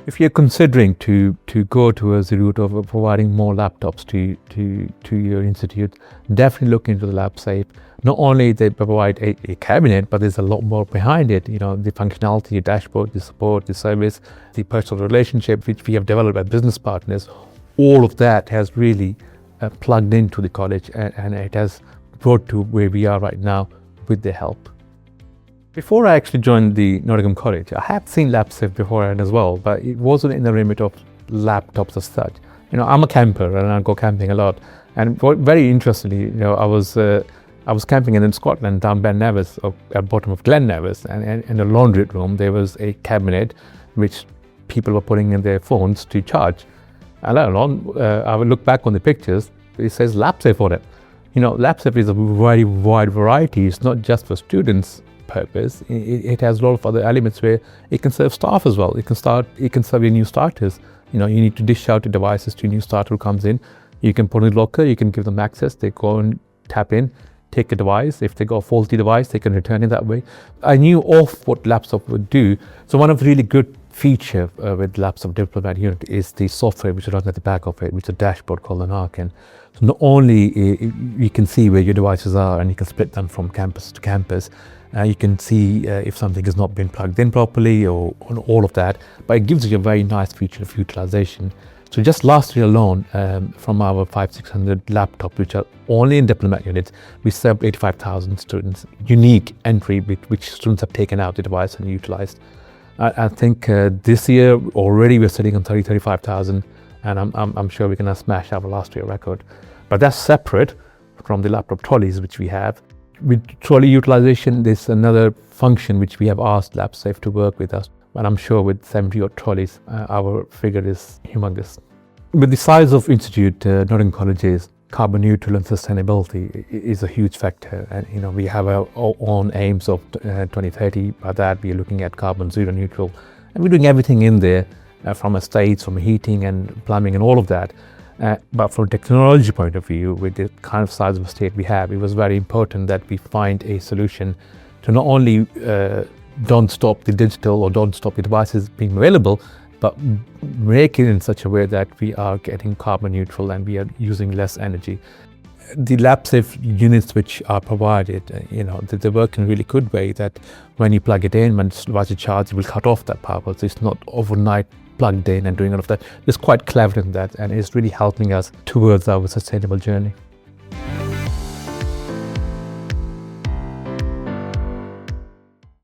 If you're considering to go towards the route of providing more laptops to your institute, definitely look into the LapSafe. Not only they provide a cabinet, but there's a lot more behind it. You know, the functionality, the dashboard, the support, the service, the personal relationship, which we have developed as business partners. All of that has really plugged into the college, and it has brought to where we are right now with their help. Before I actually joined the Nottingham College, I have seen LapSafe beforehand as well, but it wasn't in the remit of laptops as such. You know, I'm a camper and I go camping a lot. And very interestingly, you know, I was camping in Scotland, down Ben Nevis, at bottom of Glen Nevis, and in the laundry room there was a cabinet which people were putting in their phones to charge. And I would look back on the pictures, it says LapSafe on it. You know, LapSafe is a very wide variety. It's not just for students purpose. It has a lot of other elements where it can serve staff as well. It can serve your new starters. You know, you need to dish out the devices to a new starter who comes in. You can put in a locker, you can give them access, they go and tap in, take a device. If they got a faulty device, they can return it that way. I knew of what LapSafe would do. So one of the really good feature with LapSafe Diplomat Unit is the software which runs at the back of it, which is a dashboard called an Arcan. So not only you can see where your devices are and you can split them from campus to campus, you can see if something has not been plugged in properly or all of that, but it gives you a very nice feature of utilization. So just last year alone, from our 500-600 laptops, which are only in diplomat units, we served 85,000 students, unique entry which students have taken out the device and utilized. I think this year already we're sitting on 35,000, and I'm sure we're going to smash our last year record. But that's separate from the laptop trolleys which we have. With trolley utilization, there's another function which we have asked LapSafe to work with us. And I'm sure with 70 odd trolleys, our figure is humongous. With the size of institute, Nottingham College is carbon neutral, and sustainability is a huge factor. And you know, we have our own aims of 2030. By that, we are looking at carbon zero neutral, and we're doing everything in there from estates, from heating and plumbing and all of that. But from a technology point of view, with the kind of size of estate we have, it was very important that we find a solution to not only don't stop the digital or don't stop the devices being available, but make it in such a way that we are getting carbon neutral and we are using less energy. The LapSafe units which are provided, you know, they work in a really good way that when you plug it in, when the device is charged, it will cut off that power. So it's not overnight plugged in and doing all of that. It's quite clever in that, and it's really helping us towards our sustainable journey.